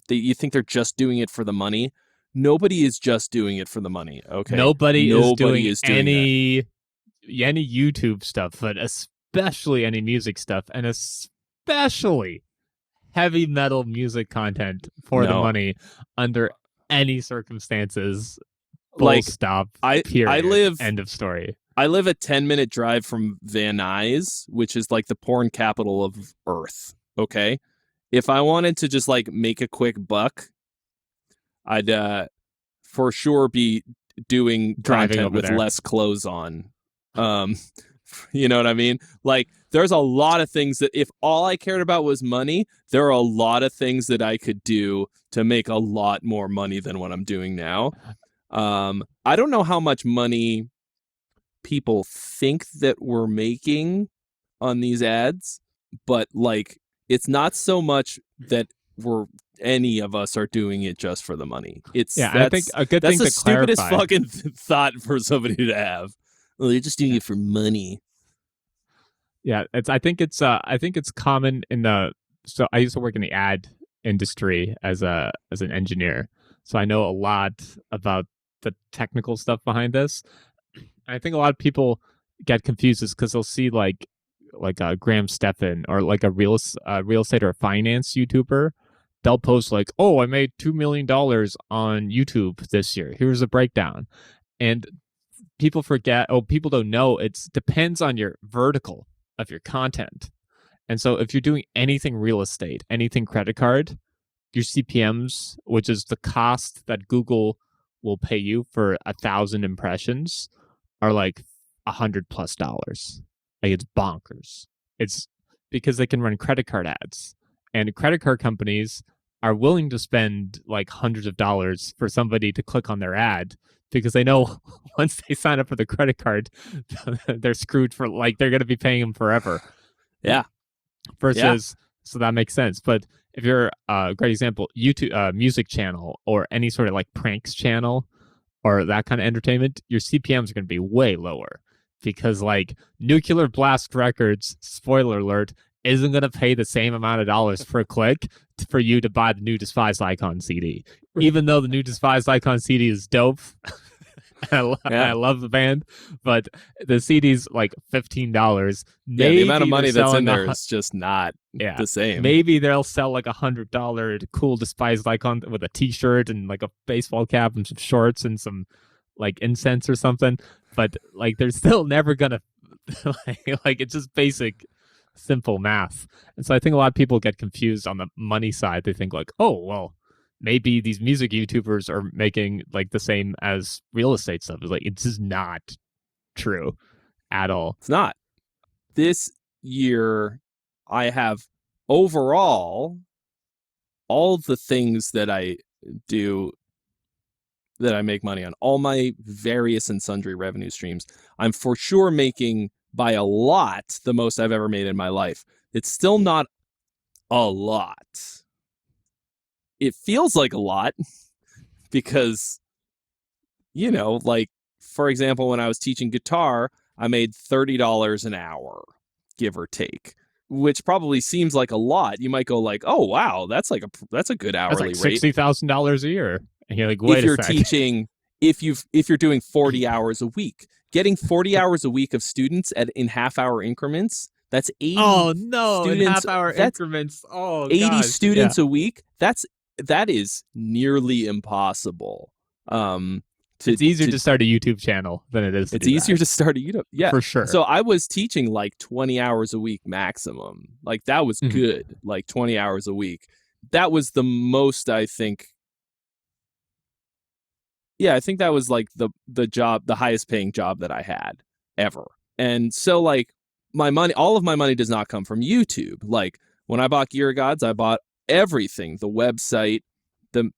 you think they're just doing it for the money. Nobody is just doing it for the money. Okay, nobody is doing any YouTube stuff, but especially any music stuff, and especially heavy metal music content for the money under any circumstances. Full stop. Period. End of story. I live a 10-minute drive from Van Nuys, which is like the porn capital of Earth. Okay, if I wanted to just like make a quick buck, I'd for sure be doing content with less clothes on. You know what I mean? Like, there's a lot of things that if all I cared about was money, there are a lot of things that I could do to make a lot more money than what I'm doing now. I don't know how much money people think that we're making on these ads, but like, it's not so much that any of us are doing it just for the money. I think a good thing to clarify. That's the stupidest fucking thought for somebody to have. Well, you're just doing it for money. Yeah, I think it's common so I used to work in the ad industry as an engineer. So I know a lot about the technical stuff behind this. I think a lot of people get confused because they'll see like Graham Stephan or like a real estate or finance YouTuber. They'll post like, oh, I made $2 million on YouTube this year. Here's a breakdown. And people forget, people don't know, it depends on your vertical of your content. And so if you're doing anything real estate, anything credit card, your CPMs, which is the cost that Google will pay you for 1,000 impressions, are like $100+. Like, it's bonkers. It's because they can run credit card ads, and credit card companies are willing to spend like hundreds of dollars for somebody to click on their ad because they know once they sign up for the credit card, they're screwed for like they're going to be paying them forever. Yeah. So that makes sense. But if you're a great example, YouTube, music channel or any sort of like pranks channel or that kind of entertainment, your CPMs are going to be way lower because like Nuclear Blast Records, spoiler alert, isn't going to pay the same amount of dollars per click for you to buy the new Despised Icon CD. Even though the new Despised Icon CD is dope. I love the band, but the CD's like $15. Yeah, the amount of money that's in there is just not the same. Maybe they'll sell like $100 cool Despised Icon with a t-shirt and like a baseball cap and some shorts and some like incense or something. But like they're still never gonna like it's just basic simple math. And so I think a lot of people get confused on the money side. They think like, oh, well, maybe these music YouTubers are making like the same as real estate stuff. It's like, it's just not true at all. It's not. This year, I have overall all the things that I do that I make money on, all my various and sundry revenue streams, I'm for sure making by a lot the most I've ever made in my life. It's still not a lot. It feels like a lot because, like, for example, when I was teaching guitar, I made $30 an hour, give or take, which probably seems like a lot. You might go like, "Oh, wow, that's a good hourly That's like rate." $60,000 a year. And you're like, wait If a you're sec. teaching, if you're doing 40 hours a week, getting 40 hours a week of students in half-hour increments, that's 80 Oh no, students. in half-hour That's increments. Oh 80 gosh. students a week. That is nearly impossible. It's easier to start a YouTube channel than it is to It's easier to start a YouTube. Yeah, for sure. So I was teaching like 20 hours a week maximum. Like that was good. Like 20 hours a week. That was the most, I think. Yeah, I think that was like the job, the highest paying job that I had ever. And so like all of my money does not come from YouTube. Like when I bought Gear Gods, I bought everything, the website, the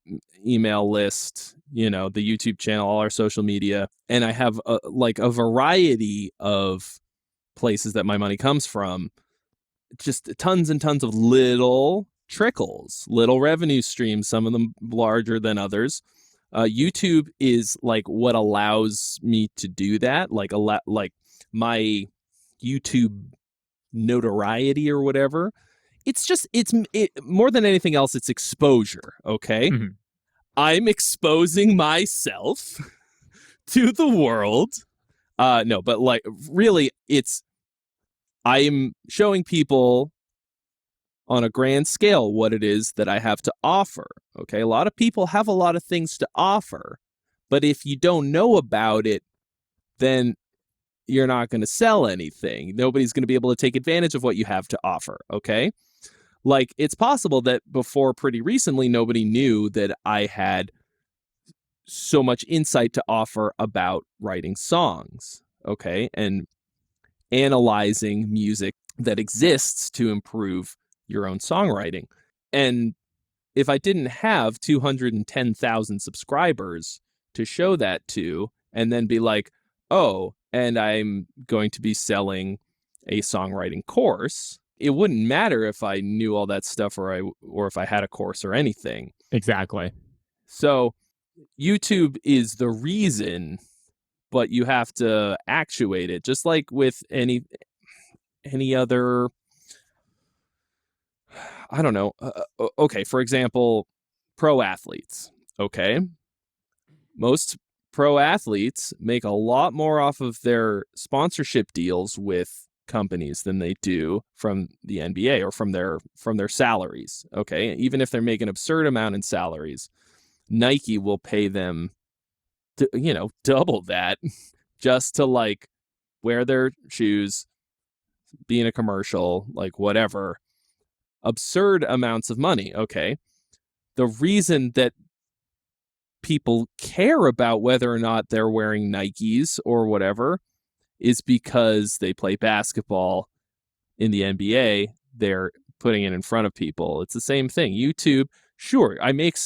email list, the YouTube channel, all our social media. And I have a variety of places that my money comes from. Just tons and tons of little trickles, little revenue streams, some of them larger than others. YouTube is like what allows me to do that. Like my YouTube notoriety or whatever. It's more than anything else, it's exposure. Okay. Mm-hmm. I'm exposing myself to the world. No, but like really I'm showing people on a grand scale what it is that I have to offer. Okay, a lot of people have a lot of things to offer, but if you don't know about it, then you're not going to sell anything. Nobody's going to be able to take advantage of what you have to offer. Okay, like it's possible that before pretty recently, nobody knew that I had so much insight to offer about writing songs. Okay, and analyzing music that exists to improve your own songwriting. And if I didn't have 210,000 subscribers to show that to, and then be like, oh, and I'm going to be selling a songwriting course, it wouldn't matter if I knew all that stuff or if I had a course or anything. Exactly. So YouTube is the reason, but you have to actuate it, just like with any other, I don't know. Okay, for example, pro athletes. Okay, most pro athletes make a lot more off of their sponsorship deals with companies than they do from the NBA or from their salaries. Okay, even if they're making an absurd amount in salaries, Nike will pay them double that just to like wear their shoes, be in a commercial, like whatever. Absurd amounts of money. Okay, the reason that people care about whether or not they're wearing Nikes or whatever is because they play basketball in the NBA. They're putting it in front of people. It's the same thing. YouTube, sure, I make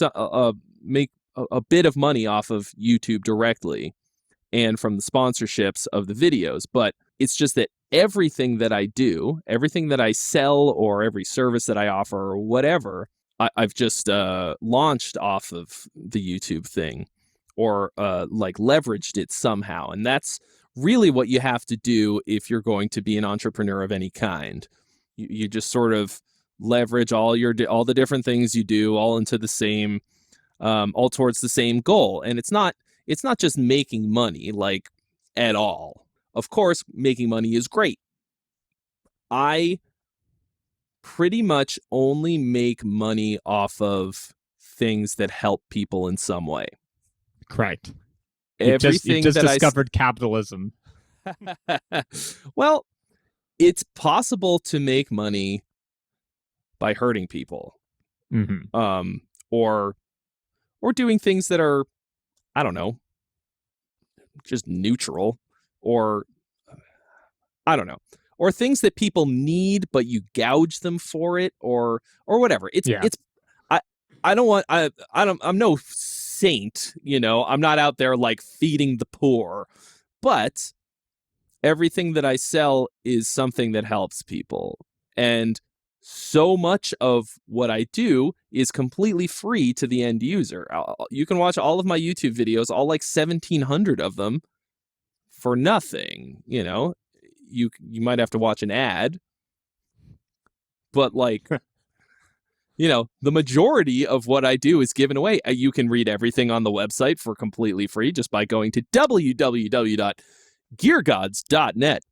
a bit of money off of YouTube directly and from the sponsorships of the videos, but it's just that everything that I do, everything that I sell or every service that I offer or whatever, I've just launched off of the YouTube thing or like leveraged it somehow. And that's really what you have to do if you're going to be an entrepreneur of any kind. You just sort of leverage all the different things you do all into the same, all towards the same goal. And it's not just making money like at all. Of course, making money is great. I pretty much only make money off of things that help people in some way. Correct. Everything you just that discovered capitalism. Well, it's possible to make money by hurting people, or doing things that are, I don't know, just neutral, or I don't know, or things that people need, but you gouge them for it, or whatever. I'm no saint, I'm not out there like feeding the poor, but everything that I sell is something that helps people. And so much of what I do is completely free to the end user. You can watch all of my YouTube videos, all like 1,700 of them, for nothing. You might have to watch an ad, but like, the majority of what I do is given away. You can read everything on the website for completely free just by going to www.geargods.net.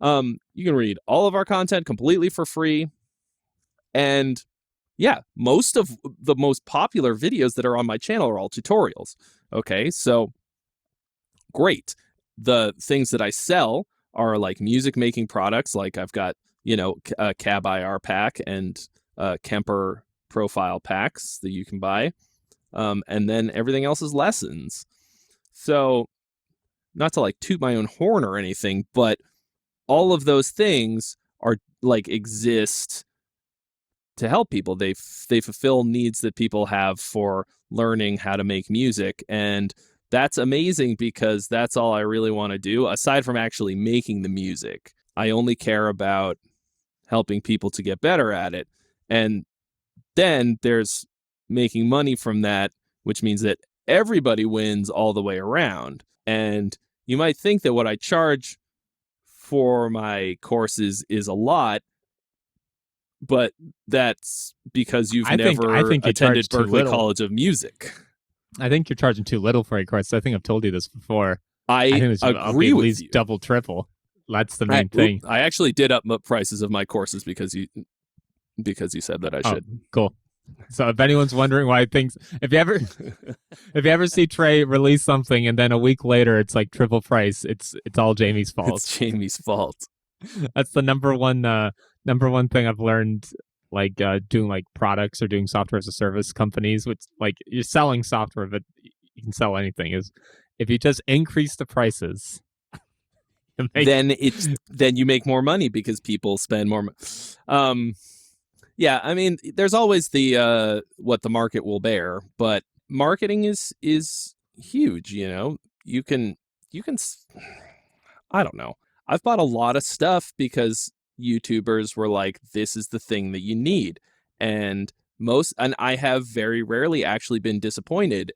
You can read all of our content completely for free. And yeah, most of the most popular videos that are on my channel are all tutorials. Okay, so great. The things that I sell are like music making products. Like I've got, a Cab IR pack and Kemper profile packs that you can buy. And then everything else is lessons. So not to like toot my own horn or anything, but all of those things are like exist to help people. They fulfill needs that people have for learning how to make music. And that's amazing because that's all I really want to do. Aside from actually making the music, I only care about helping people to get better at it. And then there's making money from that, which means that everybody wins all the way around. And you might think that what I charge for my courses is a lot, but that's because you've never attended Berklee College of Music. I think you're charging too little for a course. I think I've told you this before. I think it's agree with at least you. Double, triple. That's the main thing. I actually did up prices of my courses because you said that I should. Cool. So if anyone's wondering why things, if you ever see Trey release something and then a week later it's like triple price, it's all Jamie's fault. It's Jamie's fault. That's the number one thing I've learned, like doing like products or doing software as a service companies, which like you're selling software, but you can sell anything, is if you just increase the prices, then you make more money because people spend more. Yeah, I mean, there's always the what the market will bear, but marketing is huge. You can I don't know. I've bought a lot of stuff because YouTubers were like, this is the thing that you need. And I have very rarely actually been disappointed.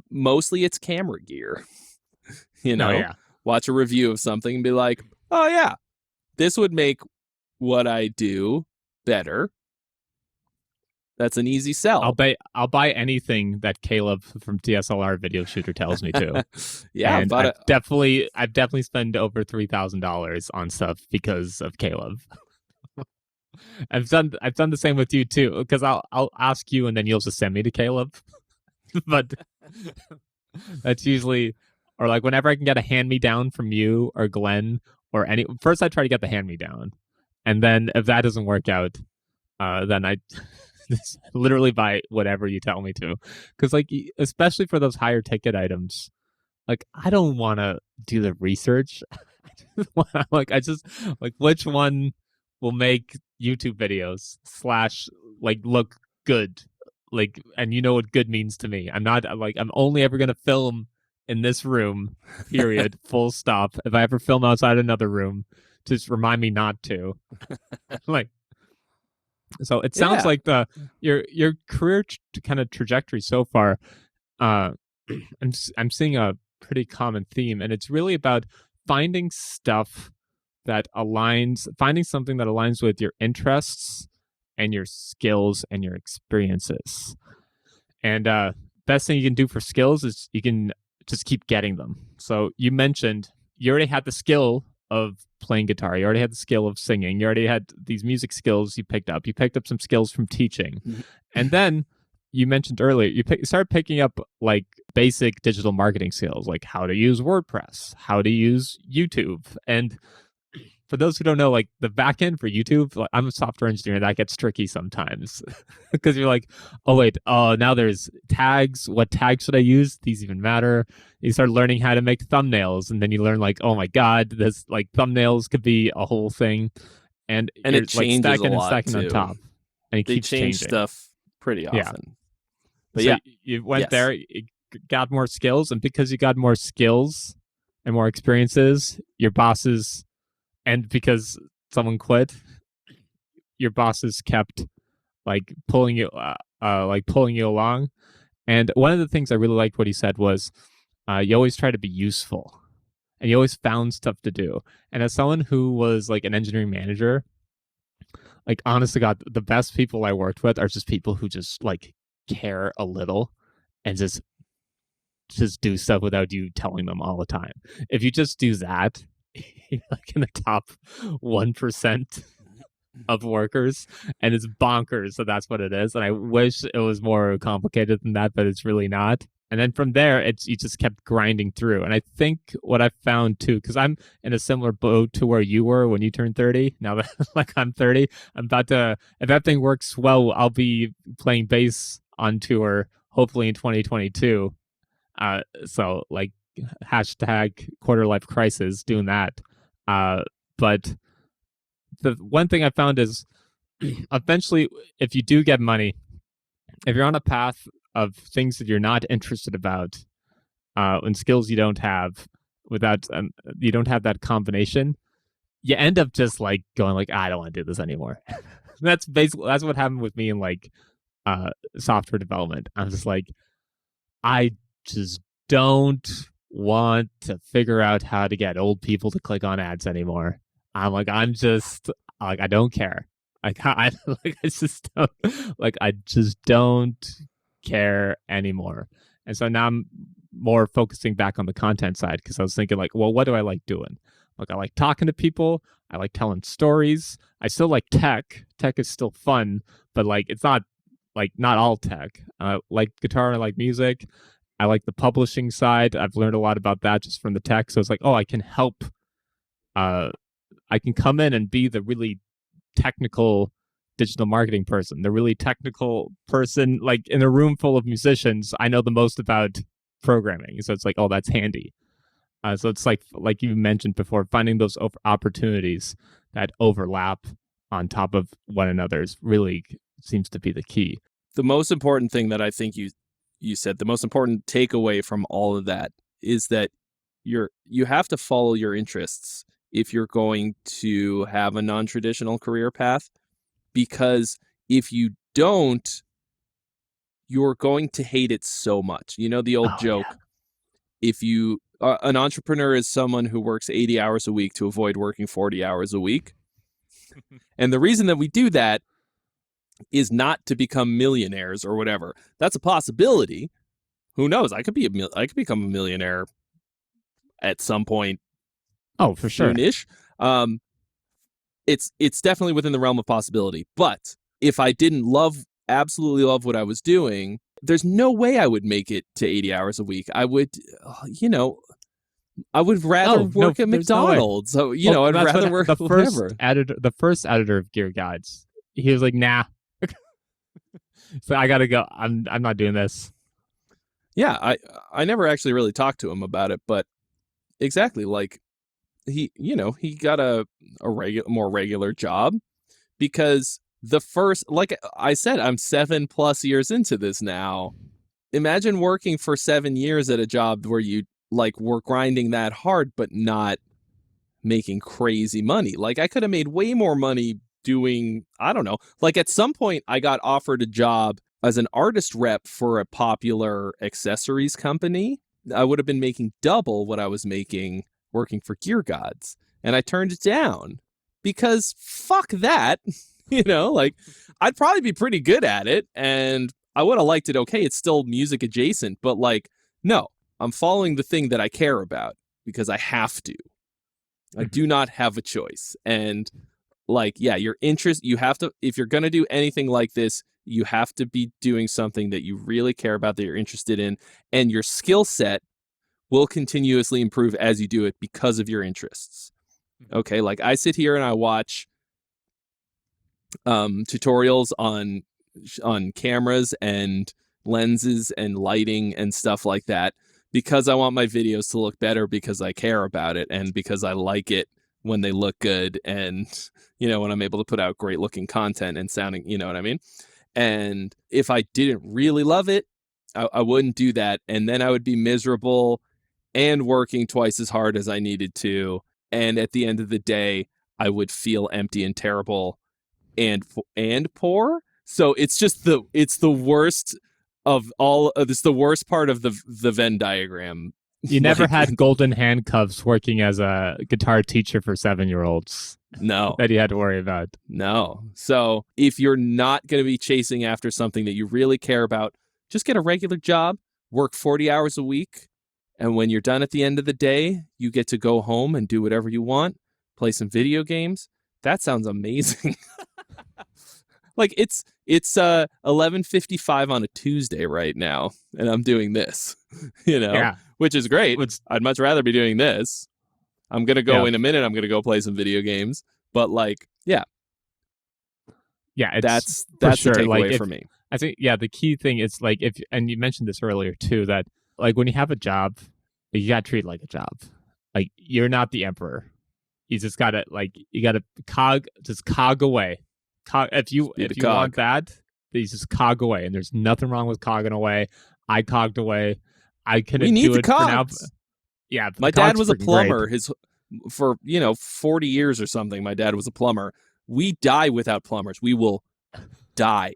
Mostly it's camera gear. Watch a review of something and be like, oh yeah, this would make what I do better. That's an easy sell. I'll buy anything that Caleb from DSLR Video Shooter tells me to. Yeah, and I've definitely spent over $3,000 on stuff because of Caleb. I've done the same with you too, because I'll ask you and then you'll just send me to Caleb. But that's usually, or like whenever I can get a hand-me-down from you or Glenn or first I try to get the hand-me-down, and then if that doesn't work out, then I just literally buy whatever you tell me to. Because like, especially for those higher ticket items, like I don't want to do the research. I just which one will make YouTube videos / like look good, like, and you know what good means to me. I'm only ever gonna film in this room, period, full stop. If I ever film outside another room, just remind me not to. Like, so it sounds like your career kind of trajectory so far. I'm seeing a pretty common theme, and it's really about finding something that aligns with your interests and your skills and your experiences. And best thing you can do for skills is you can just keep getting them. So you mentioned you already had the skill of playing guitar. You already had the skill of singing. You already had these music skills you picked up. You picked up some skills from teaching. Mm-hmm. And then you mentioned earlier, you started picking up like basic digital marketing skills, like how to use WordPress, how to use YouTube. And for those who don't know, like the back end for YouTube, like, I'm a software engineer, and that gets tricky sometimes because you're like, now there's tags. What tags should I use? These even matter. You start learning how to make thumbnails, and then you learn like, oh my God, this like thumbnails could be a whole thing, and it changes like stacking a lot and stacking too. On top, and it keeps change changing stuff pretty often. But So yeah, you went yes. there, you got more skills, and because you got more skills and more experiences, your bosses, and because someone quit, your bosses kept pulling you along. And one of the things I really liked what he said was, you always try to be useful, and you always found stuff to do. And as someone who was like an engineering manager, like honest to God, the best people I worked with are just people who just like care a little and just do stuff without you telling them all the time. If you just do that, you're like in the top 1% of workers, and it's bonkers. So that's what it is. And I wish it was more complicated than that, but it's really not. And then from there, it's you just kept grinding through. And I think what I found too, because I'm in a similar boat to where you were when you turned 30. Now that like I'm 30, I'm about to, if that thing works well, I'll be playing bass on tour, hopefully in 2022. So like hashtag quarter life crisis, doing that. But the one thing I found is eventually, if you do get money, if you're on a path of things that you're not interested about, and skills you don't have, without you don't have that combination, you end up just like going like, I don't want to do this anymore. That's what happened with me in like software development. I'm just like, I just don't want to figure out how to get old people to click on ads anymore. I'm just like, I don't care. I just don't care anymore. And so now I'm more focusing back on the content side, because I was thinking like, well, what do I like doing? Like, I like talking to people. I like telling stories. I still like tech. Tech is still fun, but like, it's not all tech. Like guitar, I like music. I like the publishing side. I've learned a lot about that just from the tech. So it's like, oh, I can help. I can come in and be the really technical digital marketing person, the really technical person. Like in a room full of musicians, I know the most about programming. So it's like, oh, that's handy. So it's like you mentioned before, finding those opportunities that overlap on top of one another is really seems to be the key. The most important thing that I think you said, the most important takeaway from all of that is that you have to follow your interests if you're going to have a non-traditional career path, because if you don't, you're going to hate it so much. You know the old joke, if you an entrepreneur is someone who works 80 hours a week to avoid working 40 hours a week. And the reason that we do that is not to become millionaires or whatever. That's a possibility. Who knows? I could become a millionaire at some point. Oh, for sure. Soonish. It's definitely within the realm of possibility. But if I didn't absolutely love what I was doing, there's no way I would make it to 80 hours a week. I would, I would rather work at McDonald's. So, I'd rather work whatever. The first editor of Gear Guides, he was like, nah. So I gotta go. I'm not doing this. Yeah, I never actually really talked to him about it, but exactly, like he got a more regular job, because the first, like I said, I'm 7+ years into this now. Imagine working for 7 years at a job where you like were grinding that hard, but not making crazy money. Like I could have made way more money doing, I don't know, like at some point I got offered a job as an artist rep for a popular accessories company. I would have been making double what I was making working for Gear Gods. And I turned it down because fuck that. Like I'd probably be pretty good at it and I would have liked it. Okay, it's still music adjacent, but like, no, I'm following the thing that I care about because I have to. I do not have a choice. And like, yeah, your interest, you have to, if you're going to do anything like this, you have to be doing something that you really care about, that you're interested in, and your skill set will continuously improve as you do it because of your interests. Okay, like I sit here and I watch tutorials on cameras and lenses and lighting and stuff like that because I want my videos to look better, because I care about it, and because I like it when they look good, and when I'm able to put out great looking content and sounding, you know what I mean? And if I didn't really love it, I wouldn't do that. And then I would be miserable and working twice as hard as I needed to. And at the end of the day, I would feel empty and terrible and poor. So it's the worst of all. It's the worst part of the Venn diagram. You never had golden handcuffs working as a guitar teacher for 7-year-olds. No. That you had to worry about. No. So if you're not going to be chasing after something that you really care about, just get a regular job, work 40 hours a week. And when you're done at the end of the day, you get to go home and do whatever you want, play some video games. That sounds amazing. Like it's 11:55 on a Tuesday right now, and I'm doing this, which is great. I'd much rather be doing this. I'm going to go in a minute. I'm going to go play some video games. But that's the takeaway for me. I think, the key thing is and you mentioned this earlier too, that when you have a job, you got to treat it like a job. Like you're not the emperor. You just got to cog away. If you want that, you just cog away. And there's nothing wrong with cogging away. I cogged away. I couldn't do it for now. Yeah, my dad was a plumber. For 40 years or something, my dad was a plumber. We die without plumbers. We will die.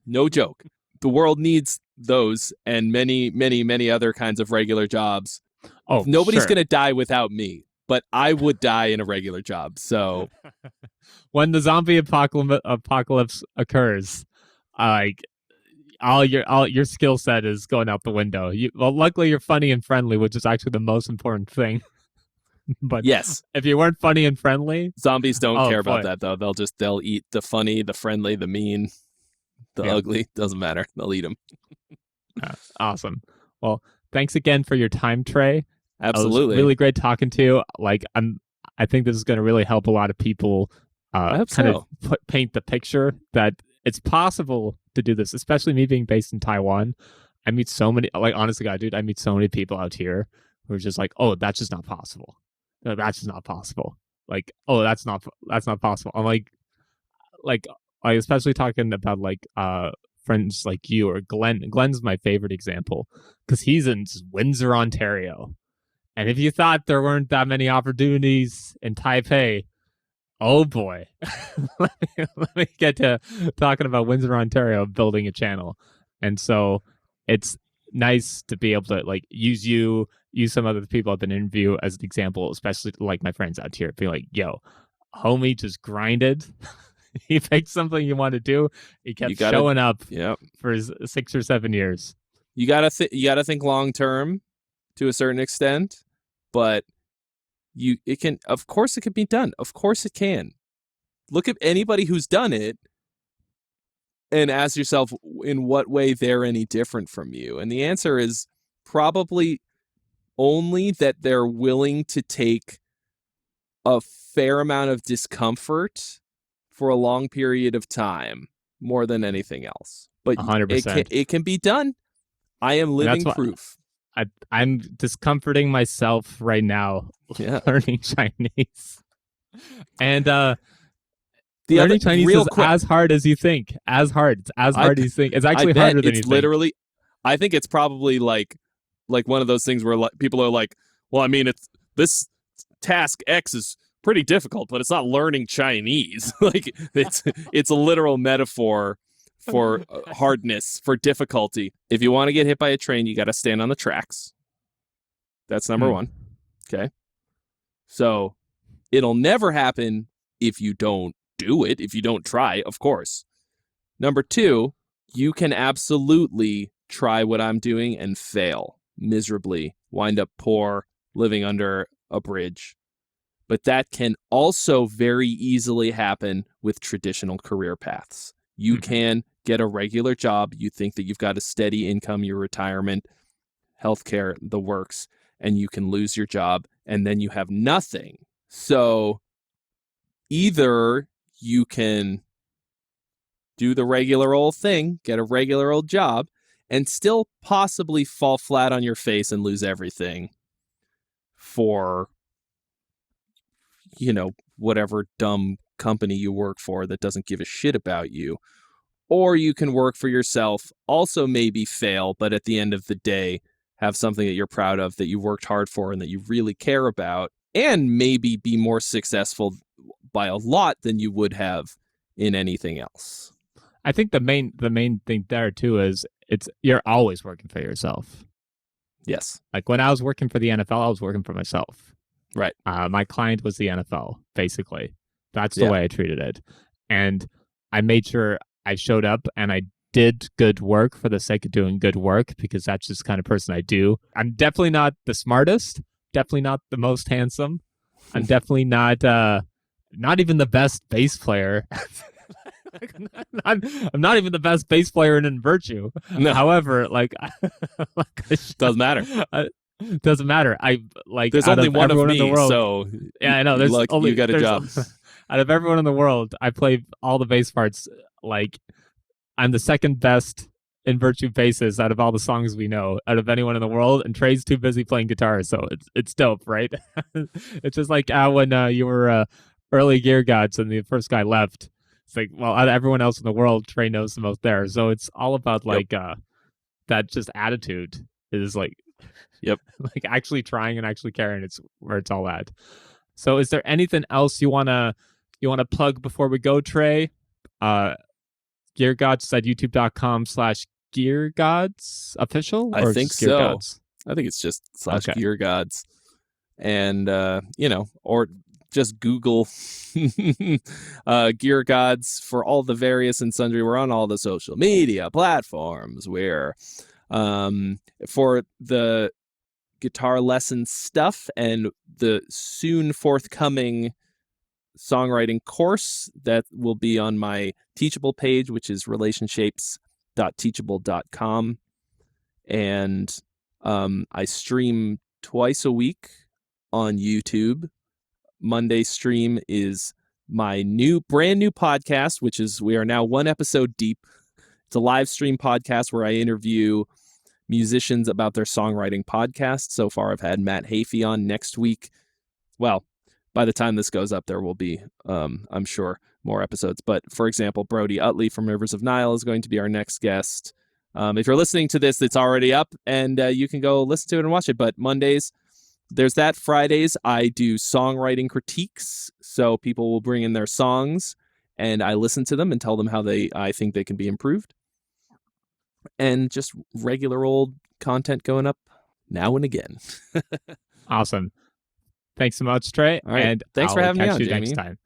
No joke. The world needs those and many, many, many other kinds of regular jobs. Oh, nobody's going to die without me, but I would die in a regular job. So when the zombie apocalypse occurs, all your skill set is going out the window. Luckily you're funny and friendly, which is actually the most important thing. But yes, if you weren't funny and friendly, zombies don't care about that though. They'll eat the funny, the friendly, the mean, the ugly. Doesn't matter. They'll eat them. Awesome. Well, thanks again for your time, Trey. Absolutely, it was really great talking to you. I think this is going to really help a lot of people. Paint the picture that it's possible to do this, especially me being based in Taiwan. I meet so many, honestly, God, dude, I meet so many people out here who are just oh, that's just not possible. No, that's just not possible. Oh, that's not possible. I'm especially talking about friends like you or Glenn. Glenn's my favorite example because he's in Windsor, Ontario. And if you thought there weren't that many opportunities in Taipei, oh boy. let me get to talking about Windsor, Ontario, building a channel. And so it's nice to be able to use some other people I've been interviewing as an example, especially my friends out here, being yo, homie just grinded. He picked something you want to do. He kept showing up for 6 or 7 years. You gotta think long term to a certain extent, but of course it can be done. Of course it can. Look at anybody who's done it and ask yourself in what way they're any different from you. And the answer is probably only that they're willing to take a fair amount of discomfort for a long period of time more than anything else. But 100%. It can be done. I am living proof. I'm discomforting myself right now learning Chinese. And learning Chinese is as hard as you think. As hard. It's as hard as you think. It's actually harder than you think. Literally, I think it's probably like one of those things where people are well, I mean, it's this task X is pretty difficult, but it's not learning Chinese. It's a literal metaphor for hardness, for difficulty. If you want to get hit by a train, you got to stand on the tracks. That's number one. Okay. So it'll never happen if you don't do it, if you don't try, of course. Number two, you can absolutely try what I'm doing and fail miserably, wind up poor, living under a bridge. But that can also very easily happen with traditional career paths. You can get a regular job. You think that you've got a steady income, your retirement, healthcare, the works, and you can lose your job, and then you have nothing. So either you can do the regular old thing, get a regular old job, and still possibly fall flat on your face and lose everything for, whatever dumb company you work for that doesn't give a shit about you. Or you can work for yourself, also maybe fail, but at the end of the day, have something that you're proud of, that you worked hard for, and that you really care about, and maybe be more successful by a lot than you would have in anything else. I think the main thing there too is you're always working for yourself. Yes. Like when I was working for the NFL, I was working for myself. Right. My client was the NFL, basically. That's the way I treated it. And I made sure I showed up and I did good work for the sake of doing good work, because that's just the kind of person I do. I'm definitely not the smartest, definitely not the most handsome. I'm definitely not even the best bass player. I'm not even the best bass player in Virtue. No. However, doesn't matter. Doesn't matter. I like. There's only one of me, in the world, so yeah, I know. There's only you got a job. Out of everyone in the world, I play all the bass parts. Like, I'm the second best in Virtue bassist out of all the songs we know, out of anyone in the world. And Trey's too busy playing guitar, so it's dope, right? It's just like when you were early Gear Gods and the first guy left. It's like, well, out of everyone else in the world, Trey knows the most there. So it's all about that just attitude is like, like actually trying and actually caring. It's where it's all at. So is there anything else you wanna plug before we go, Trey? Gear Gods is at youtube.com/Gear Gods official. I think so. Gear Gods? I think it's just /Gear Gods, and or just Google Gear Gods for all the various and sundry. We're on all the social media platforms. We're for the guitar lesson stuff and the soon forthcoming songwriting course that will be on my Teachable page, which is relationshapes.teachable.com. And I stream twice a week on YouTube. Monday stream is my brand new podcast, which is, we are now one episode deep. It's a live stream podcast where I interview musicians about their songwriting podcast. So far, I've had Matt Hafey on. Next week, well, by the time this goes up, there will be, I'm sure, more episodes. But for example, Brody Utley from Rivers of Nile is going to be our next guest. If you're listening to this, it's already up, and you can go listen to it and watch it. But Mondays, there's that. Fridays, I do songwriting critiques. So people will bring in their songs, and I listen to them and tell them how I think they can be improved. And just regular old content going up now and again. Awesome. Thanks so much, Trey. All right. And thanks I'll for having me catch on, you Jamie. next time.